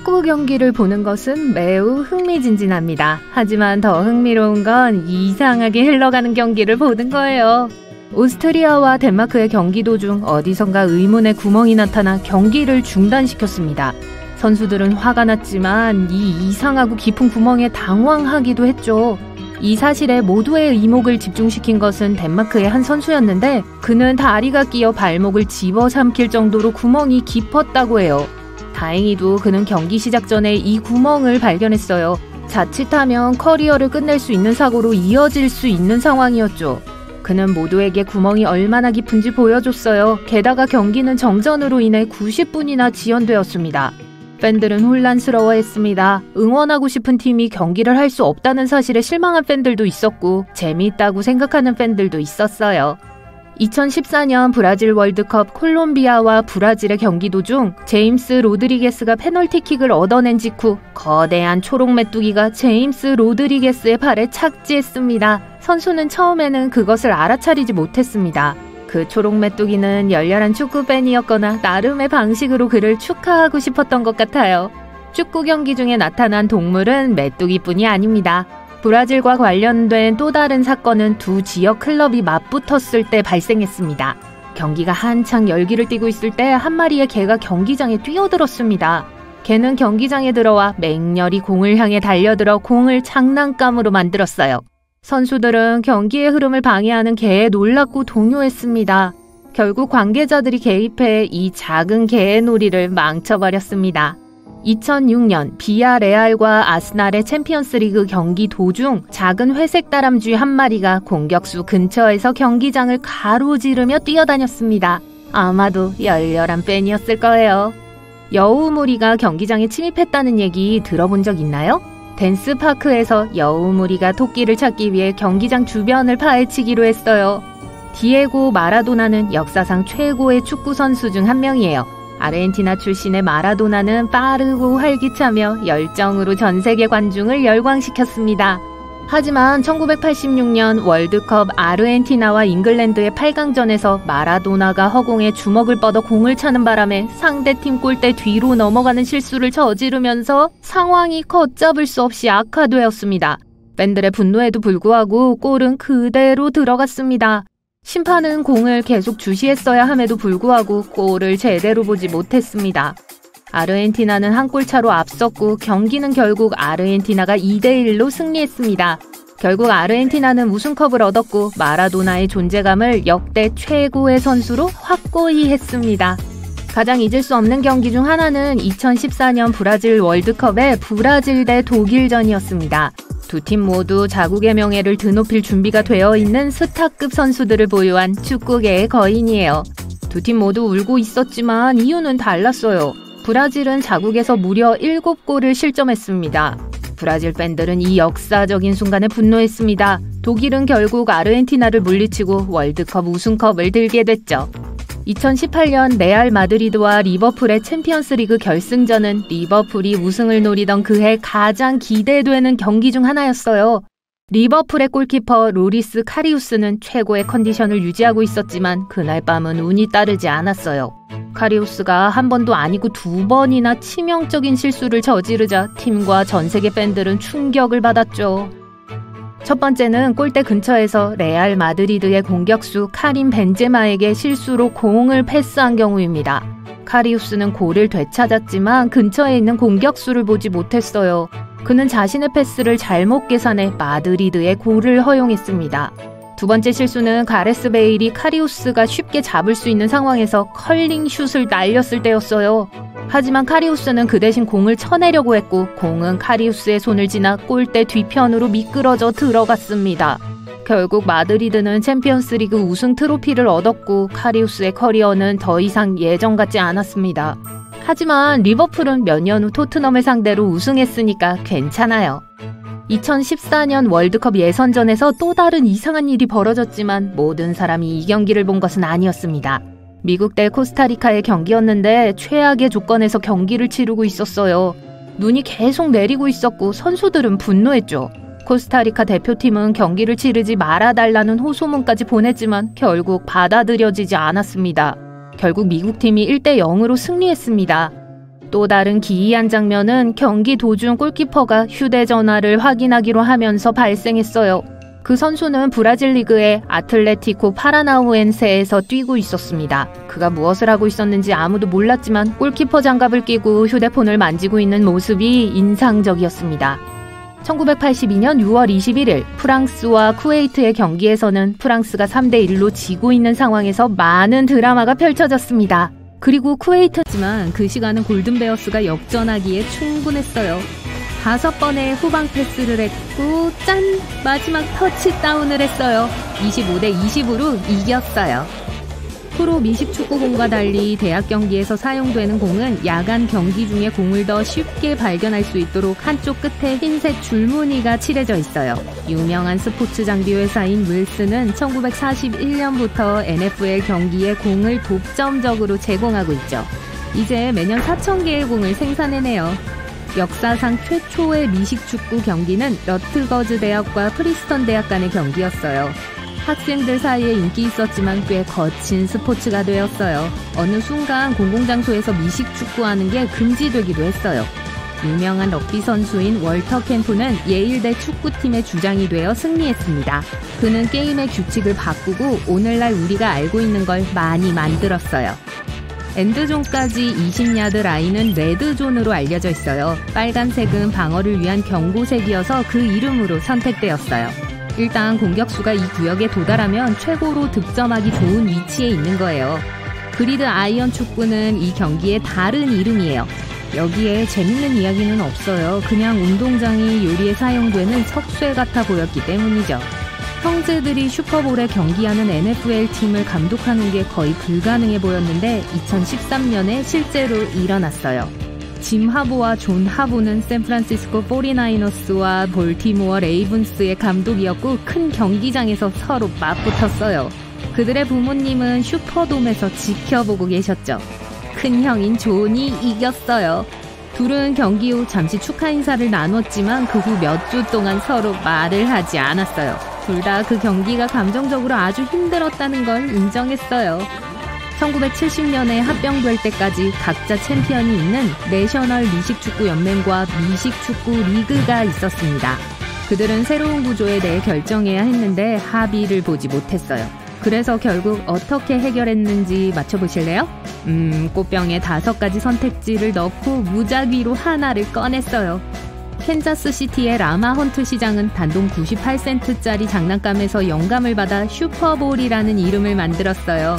축구 경기를 보는 것은 매우 흥미진진합니다. 하지만 더 흥미로운 건 이상하게 흘러가는 경기를 보는 거예요. 오스트리아와 덴마크의 경기 도중 어디선가 의문의 구멍이 나타나 경기를 중단시켰습니다. 선수들은 화가 났지만 이 이상하고 깊은 구멍에 당황하기도 했죠. 이 사실에 모두의 이목을 집중시킨 것은 덴마크의 한 선수였는데 그는 다리가 끼어 발목을 집어삼킬 정도로 구멍이 깊었다고 해요. 다행히도 그는 경기 시작 전에 이 구멍을 발견했어요. 자칫하면 커리어를 끝낼 수 있는 사고로 이어질 수 있는 상황이었죠. 그는 모두에게 구멍이 얼마나 깊은지 보여줬어요. 게다가 경기는 정전으로 인해 90분이나 지연되었습니다. 팬들은 혼란스러워했습니다. 응원하고 싶은 팀이 경기를 할 수 없다는 사실에 실망한 팬들도 있었고 재미있다고 생각하는 팬들도 있었어요. 2014년 브라질 월드컵 콜롬비아와 브라질의 경기 도중 제임스 로드리게스가 페널티킥을 얻어낸 직후 거대한 초록 메뚜기가 제임스 로드리게스의 발에 착지했습니다. 선수는 처음에는 그것을 알아차리지 못했습니다. 그 초록 메뚜기는 열렬한 축구 팬이었거나 나름의 방식으로 그를 축하하고 싶었던 것 같아요. 축구 경기 중에 나타난 동물은 메뚜기뿐이 아닙니다. 브라질과 관련된 또 다른 사건은 두 지역 클럽이 맞붙었을 때 발생했습니다. 경기가 한창 열기를 띠고 있을 때 한 마리의 개가 경기장에 뛰어들었습니다. 개는 경기장에 들어와 맹렬히 공을 향해 달려들어 공을 장난감으로 만들었어요. 선수들은 경기의 흐름을 방해하는 개에 놀랐고 동요했습니다. 결국 관계자들이 개입해 이 작은 개의 놀이를 망쳐버렸습니다. 2006년 비아레알과 아스날의 챔피언스리그 경기 도중 작은 회색 다람쥐 한 마리가 공격수 근처에서 경기장을 가로지르며 뛰어다녔습니다. 아마도 열렬한 팬이었을 거예요. 여우무리가 경기장에 침입했다는 얘기 들어본 적 있나요? 댄스파크에서 여우무리가 토끼를 찾기 위해 경기장 주변을 파헤치기로 했어요. 디에고 마라도나는 역사상 최고의 축구 선수 중 한 명이에요. 아르헨티나 출신의 마라도나는 빠르고 활기차며 열정으로 전 세계 관중을 열광시켰습니다. 하지만 1986년 월드컵 아르헨티나와 잉글랜드의 8강전에서 마라도나가 허공에 주먹을 뻗어 공을 차는 바람에 상대팀 골대 뒤로 넘어가는 실수를 저지르면서 상황이 걷잡을 수 없이 악화되었습니다. 팬들의 분노에도 불구하고 골은 그대로 들어갔습니다. 심판은 공을 계속 주시했어야 함에도 불구하고 골을 제대로 보지 못했습니다. 아르헨티나는 한 골 차로 앞섰고 경기는 결국 아르헨티나가 2대1로 승리했습니다. 결국 아르헨티나는 우승컵을 얻었고 마라도나의 존재감을 역대 최고의 선수로 확고히 했습니다. 가장 잊을 수 없는 경기 중 하나는 2014년 브라질 월드컵의 브라질 대 독일전이었습니다. 두 팀 모두 자국의 명예를 드높일 준비가 되어 있는 스타급 선수들을 보유한 축구계의 거인이에요. 두 팀 모두 울고 있었지만 이유는 달랐어요. 브라질은 자국에서 무려 7골을 실점했습니다. 브라질 팬들은 이 역사적인 순간에 분노했습니다. 독일은 결국 아르헨티나를 물리치고 월드컵 우승컵을 들게 됐죠. 2018년 레알 마드리드와 리버풀의 챔피언스리그 결승전은 리버풀이 우승을 노리던 그해 가장 기대되는 경기 중 하나였어요. 리버풀의 골키퍼 로리스 카리우스는 최고의 컨디션을 유지하고 있었지만 그날 밤은 운이 따르지 않았어요. 카리우스가 한 번도 아니고 2번이나 치명적인 실수를 저지르자 팀과 전 세계 팬들은 충격을 받았죠. 첫 번째는 골대 근처에서 레알 마드리드의 공격수 카림 벤제마에게 실수로 공을 패스한 경우입니다. 카리우스는 골을 되찾았지만 근처에 있는 공격수를 보지 못했어요. 그는 자신의 패스를 잘못 계산해 마드리드의 골을 허용했습니다. 두 번째 실수는 가레스 베일이 카리우스가 쉽게 잡을 수 있는 상황에서 컬링 슛을 날렸을 때였어요. 하지만 카리우스는 그 대신 공을 쳐내려고 했고 공은 카리우스의 손을 지나 골대 뒤편으로 미끄러져 들어갔습니다. 결국 마드리드는 챔피언스리그 우승 트로피를 얻었고 카리우스의 커리어는 더 이상 예전 같지 않았습니다. 하지만 리버풀은 몇 년 후 토트넘을 상대로 우승했으니까 괜찮아요. 2014년 월드컵 예선전에서 또 다른 이상한 일이 벌어졌지만 모든 사람이 이 경기를 본 것은 아니었습니다. 미국 대 코스타리카의 경기였는데 최악의 조건에서 경기를 치르고 있었어요. 눈이 계속 내리고 있었고 선수들은 분노했죠. 코스타리카 대표팀은 경기를 치르지 말아달라는 호소문까지 보냈지만 결국 받아들여지지 않았습니다. 결국 미국 팀이 1대0으로 승리했습니다. 또 다른 기이한 장면은 경기 도중 골키퍼가 휴대전화를 확인하기로 하면서 발생했어요. 그 선수는 브라질 리그의 아틀레티코 파라나우엔세에서 뛰고 있었습니다. 그가 무엇을 하고 있었는지 아무도 몰랐지만 골키퍼 장갑을 끼고 휴대폰을 만지고 있는 모습이 인상적이었습니다. 1982년 6월 21일 프랑스와 쿠웨이트의 경기에서는 프랑스가 3대1로 지고 있는 상황에서 많은 드라마가 펼쳐졌습니다. 그리고 쿠웨이트지만 그 시간은 골든베어스가 역전하기에 충분했어요. 5번의 후방 패스를 했고 짠! 마지막 터치다운을 했어요. 25대 20으로 이겼어요. 프로 미식축구공과 달리 대학 경기에서 사용되는 공은 야간 경기 중에 공을 더 쉽게 발견할 수 있도록 한쪽 끝에 흰색 줄무늬가 칠해져 있어요. 유명한 스포츠 장비 회사인 윌슨은 1941년부터 NFL 경기에 공을 독점적으로 제공하고 있죠. 이제 매년 4,000개의 공을 생산해내요. 역사상 최초의 미식축구 경기는 러트거즈 대학과 프리스턴 대학 간의 경기였어요. 학생들 사이에 인기 있었지만 꽤 거친 스포츠가 되었어요. 어느 순간 공공장소에서 미식축구하는 게 금지되기도 했어요. 유명한 럭비 선수인 월터 캠프는 예일대 축구팀의 주장이 되어 승리했습니다. 그는 게임의 규칙을 바꾸고 오늘날 우리가 알고 있는 걸 많이 만들었어요. 엔드존까지 20야드 라인은 레드존으로 알려져 있어요. 빨간색은 방어를 위한 경고색이어서 그 이름으로 선택되었어요. 일단 공격수가 이 구역에 도달하면 최고로 득점하기 좋은 위치에 있는 거예요. 그리드 아이언 축구는 이 경기의 다른 이름이에요. 여기에 재밌는 이야기는 없어요. 그냥 운동장이 요리에 사용되는 석쇠 같아 보였기 때문이죠. 형제들이 슈퍼볼에 경기하는 NFL 팀을 감독하는 게 거의 불가능해 보였는데 2013년에 실제로 일어났어요. 짐 하보와 존 하보는 샌프란시스코 49너스와 볼티모어 레이븐스의 감독이었고 큰 경기장에서 서로 맞붙었어요. 그들의 부모님은 슈퍼돔에서 지켜보고 계셨죠. 큰 형인 존이 이겼어요. 둘은 경기 후 잠시 축하 인사를 나눴지만 그 후 몇 주 동안 서로 말을 하지 않았어요. 둘 다 그 경기가 감정적으로 아주 힘들었다는 걸 인정했어요. 1970년에 합병될 때까지 각자 챔피언이 있는 내셔널 미식축구 연맹과 미식축구 리그가 있었습니다. 그들은 새로운 구조에 대해 결정해야 했는데 합의를 보지 못했어요. 그래서 결국 어떻게 해결했는지 맞춰보실래요? 꽃병에 5가지 선택지를 넣고 무작위로 하나를 꺼냈어요. 캔자스시티의 라마 헌트 시장은 단돈 98센트짜리 장난감에서 영감을 받아 슈퍼볼이라는 이름을 만들었어요.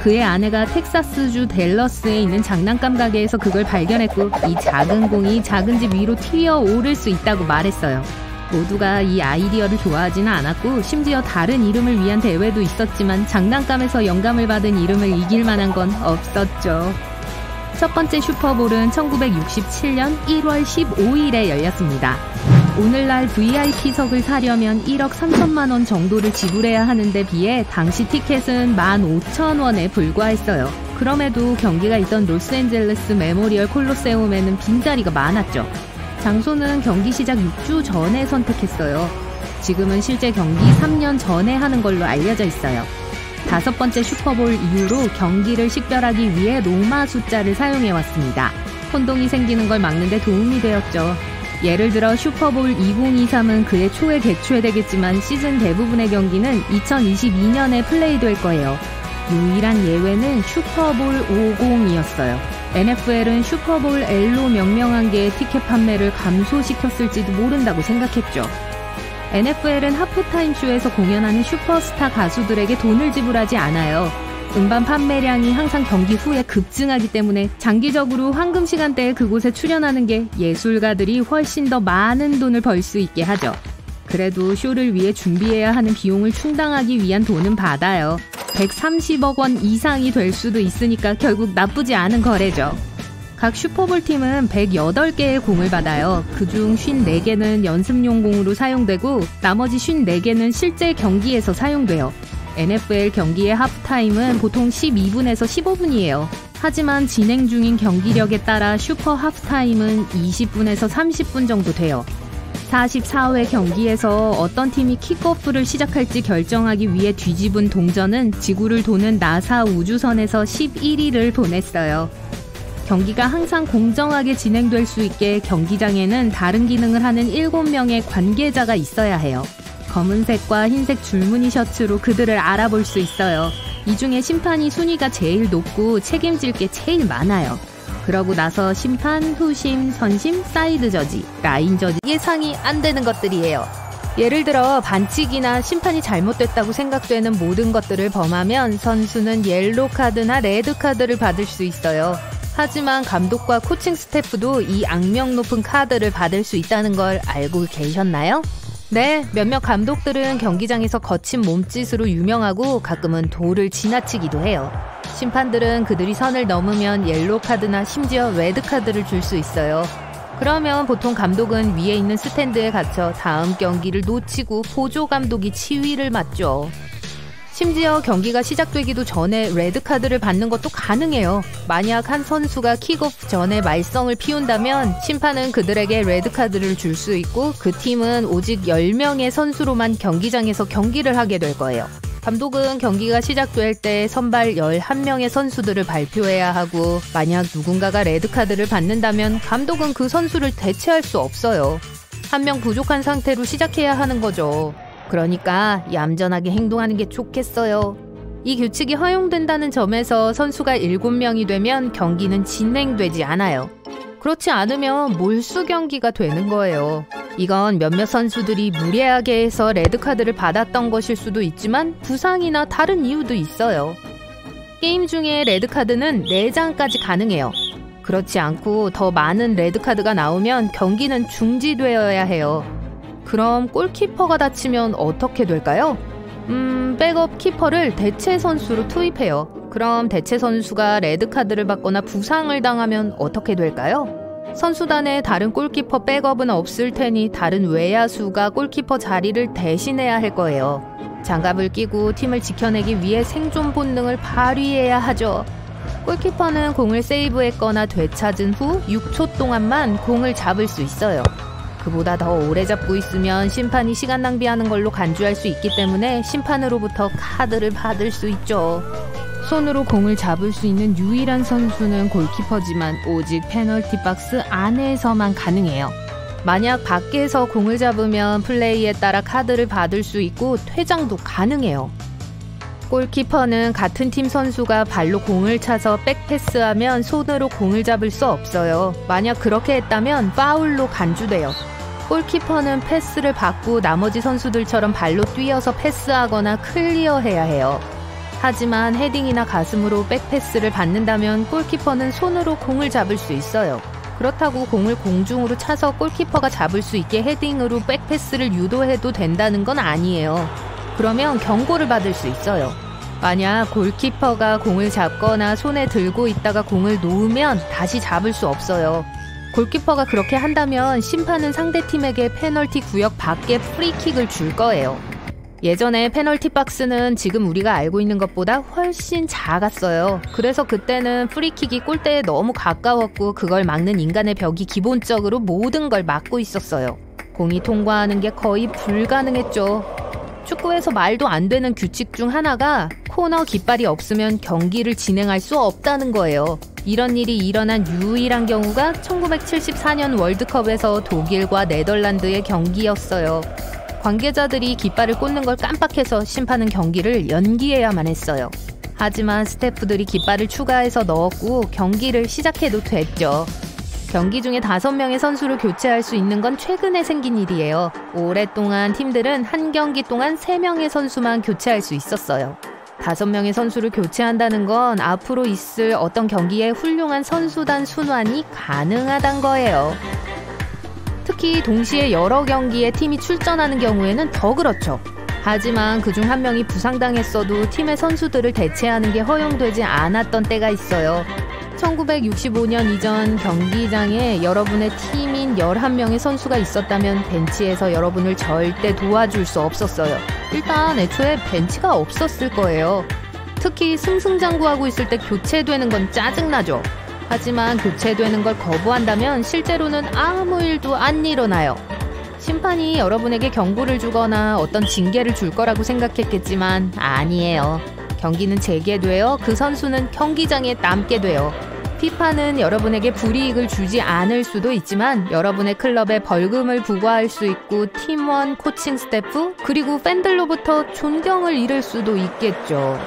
그의 아내가 텍사스주 댈러스에 있는 장난감 가게에서 그걸 발견했고 이 작은 공이 작은 집 위로 튀어오를 수 있다고 말했어요. 모두가 이 아이디어를 좋아하지는 않았고 심지어 다른 이름을 위한 대회도 있었지만 장난감에서 영감을 받은 이름을 이길 만한 건 없었죠. 첫 번째 슈퍼볼은 1967년 1월 15일에 열렸습니다. 오늘날 VIP석을 사려면 1억 3천만 원 정도를 지불해야 하는데 비해 당시 티켓은 15,000원에 불과했어요. 그럼에도 경기가 있던 로스앤젤레스 메모리얼 콜로세움에는 빈자리가 많았죠. 장소는 경기 시작 6주 전에 선택했어요. 지금은 실제 경기 3년 전에 하는 걸로 알려져 있어요. 5번째 슈퍼볼 이후로 경기를 식별하기 위해 로마 숫자를 사용해왔습니다. 혼동이 생기는 걸 막는 데 도움이 되었죠. 예를 들어 슈퍼볼 2023은 그해 초에 개최되겠지만 시즌 대부분의 경기는 2022년에 플레이될 거예요. 유일한 예외는 슈퍼볼 50이었어요. NFL은 슈퍼볼 L로 명명한 게 티켓 판매를 감소시켰을지도 모른다고 생각했죠. NFL은 하프타임 쇼에서 공연하는 슈퍼스타 가수들에게 돈을 지불하지 않아요. 음반 판매량이 항상 경기 후에 급증하기 때문에 장기적으로 황금 시간대에 그곳에 출연하는 게 예술가들이 훨씬 더 많은 돈을 벌 수 있게 하죠. 그래도 쇼를 위해 준비해야 하는 비용을 충당하기 위한 돈은 받아요. 130억 원 이상이 될 수도 있으니까 결국 나쁘지 않은 거래죠. 각 슈퍼볼 팀은 108개의 공을 받아요. 그중 54개는 연습용 공으로 사용되고 나머지 54개는 실제 경기에서 사용돼요. NFL 경기의 하프타임은 보통 12분에서 15분이에요. 하지만 진행 중인 경기력에 따라 슈퍼 하프타임은 20분에서 30분 정도 돼요. 44회 경기에서 어떤 팀이 킥오프를 시작할지 결정하기 위해 뒤집은 동전은 지구를 도는 나사 우주선에서 11일을 보냈어요. 경기가 항상 공정하게 진행될 수 있게 경기장에는 다른 기능을 하는 7명의 관계자가 있어야 해요. 검은색과 흰색 줄무늬 셔츠로 그들을 알아볼 수 있어요. 이 중에 심판이 순위가 제일 높고 책임질 게 제일 많아요. 그러고 나서 심판, 후심, 선심, 사이드 저지, 라인 저지, 예상이 안 되는 것들이에요. 예를 들어 반칙이나 심판이 잘못됐다고 생각되는 모든 것들을 범하면 선수는 옐로 카드나 레드 카드를 받을 수 있어요. 하지만 감독과 코칭 스태프도 이 악명 높은 카드를 받을 수 있다는 걸 알고 계셨나요? 네, 몇몇 감독들은 경기장에서 거친 몸짓으로 유명하고 가끔은 도를 지나치기도 해요. 심판들은 그들이 선을 넘으면 옐로 카드나 심지어 레드 카드를 줄 수 있어요. 그러면 보통 감독은 위에 있는 스탠드에 갇혀 다음 경기를 놓치고 보조 감독이 치위를 맡죠. 심지어 경기가 시작되기도 전에 레드카드를 받는 것도 가능해요. 만약 한 선수가 킥오프 전에 말썽을 피운다면 심판은 그들에게 레드카드를 줄 수 있고 그 팀은 오직 10명의 선수로만 경기장에서 경기를 하게 될 거예요. 감독은 경기가 시작될 때 선발 11명의 선수들을 발표해야 하고 만약 누군가가 레드카드를 받는다면 감독은 그 선수를 대체할 수 없어요. 한 명 부족한 상태로 시작해야 하는 거죠. 그러니까 얌전하게 행동하는 게 좋겠어요. 이 규칙이 허용된다는 점에서 선수가 7명이 되면 경기는 진행되지 않아요. 그렇지 않으면 몰수 경기가 되는 거예요. 이건 몇몇 선수들이 무리하게 해서 레드카드를 받았던 것일 수도 있지만 부상이나 다른 이유도 있어요. 게임 중에 레드카드는 4장까지 가능해요. 그렇지 않고 더 많은 레드카드가 나오면 경기는 중지되어야 해요. 그럼 골키퍼가 다치면 어떻게 될까요? 백업 키퍼를 대체 선수로 투입해요. 그럼 대체 선수가 레드카드를 받거나 부상을 당하면 어떻게 될까요? 선수단에 다른 골키퍼 백업은 없을 테니 다른 외야수가 골키퍼 자리를 대신해야 할 거예요. 장갑을 끼고 팀을 지켜내기 위해 생존 본능을 발휘해야 하죠. 골키퍼는 공을 세이브했거나 되찾은 후 6초 동안만 공을 잡을 수 있어요. 그보다 더 오래 잡고 있으면 심판이 시간 낭비하는 걸로 간주할 수 있기 때문에 심판으로부터 카드를 받을 수 있죠. 손으로 공을 잡을 수 있는 유일한 선수는 골키퍼지만 오직 페널티 박스 안에서만 가능해요. 만약 밖에서 공을 잡으면 플레이에 따라 카드를 받을 수 있고 퇴장도 가능해요. 골키퍼는 같은 팀 선수가 발로 공을 차서 백패스하면 손으로 공을 잡을 수 없어요. 만약 그렇게 했다면 파울로 간주돼요. 골키퍼는 패스를 받고 나머지 선수들처럼 발로 뛰어서 패스하거나 클리어해야 해요. 하지만 헤딩이나 가슴으로 백패스를 받는다면 골키퍼는 손으로 공을 잡을 수 있어요. 그렇다고 공을 공중으로 차서 골키퍼가 잡을 수 있게 헤딩으로 백패스를 유도해도 된다는 건 아니에요. 그러면 경고를 받을 수 있어요. 만약 골키퍼가 공을 잡거나 손에 들고 있다가 공을 놓으면 다시 잡을 수 없어요. 골키퍼가 그렇게 한다면 심판은 상대팀에게 페널티 구역 밖에 프리킥을 줄 거예요. 예전에 페널티 박스는 지금 우리가 알고 있는 것보다 훨씬 작았어요. 그래서 그때는 프리킥이 골대에 너무 가까웠고 그걸 막는 인간의 벽이 기본적으로 모든 걸 막고 있었어요. 공이 통과하는 게 거의 불가능했죠. 축구에서 말도 안 되는 규칙 중 하나가 코너 깃발이 없으면 경기를 진행할 수 없다는 거예요. 이런 일이 일어난 유일한 경우가 1974년 월드컵에서 독일과 네덜란드의 경기였어요. 관계자들이 깃발을 꽂는 걸 깜빡해서 심판은 경기를 연기해야만 했어요. 하지만 스태프들이 깃발을 추가해서 넣었고 경기를 시작해도 됐죠. 경기 중에 5명의 선수를 교체할 수 있는 건 최근에 생긴 일이에요. 오랫동안 팀들은 한 경기 동안 3명의 선수만 교체할 수 있었어요. 5명의 선수를 교체한다는 건 앞으로 있을 어떤 경기에 훌륭한 선수단 순환이 가능하단 거예요. 특히 동시에 여러 경기에 팀이 출전하는 경우에는 더 그렇죠. 하지만 그중 한 명이 부상당했어도 팀의 선수들을 대체하는 게 허용되지 않았던 때가 있어요. 1965년 이전 경기장에 여러분의 팀인 11명의 선수가 있었다면 벤치에서 여러분을 절대 도와줄 수 없었어요. 일단 애초에 벤치가 없었을 거예요. 특히 승승장구하고 있을 때 교체되는 건 짜증나죠. 하지만 교체되는 걸 거부한다면 실제로는 아무 일도 안 일어나요. 심판이 여러분에게 경고를 주거나 어떤 징계를 줄 거라고 생각했겠지만 아니에요. 경기는 재개되어 그 선수는 경기장에 남게 돼요. 피파는 여러분에게 불이익을 주지 않을 수도 있지만 여러분의 클럽에 벌금을 부과할 수 있고 팀원, 코칭 스태프, 그리고 팬들로부터 존경을 잃을 수도 있겠죠.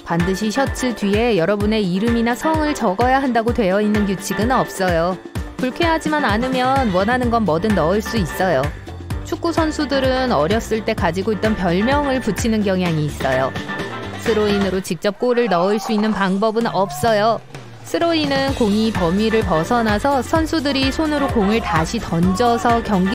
반드시 셔츠 뒤에 여러분의 이름이나 성을 적어야 한다고 되어 있는 규칙은 없어요. 불쾌하지만 않으면 원하는 건 뭐든 넣을 수 있어요. 축구 선수들은 어렸을 때 가지고 있던 별명을 붙이는 경향이 있어요. 스로인으로 직접 골을 넣을 수 있는 방법은 없어요. 스로인은 공이 범위를 벗어나서 선수들이 손으로 공을 다시 던져서 경기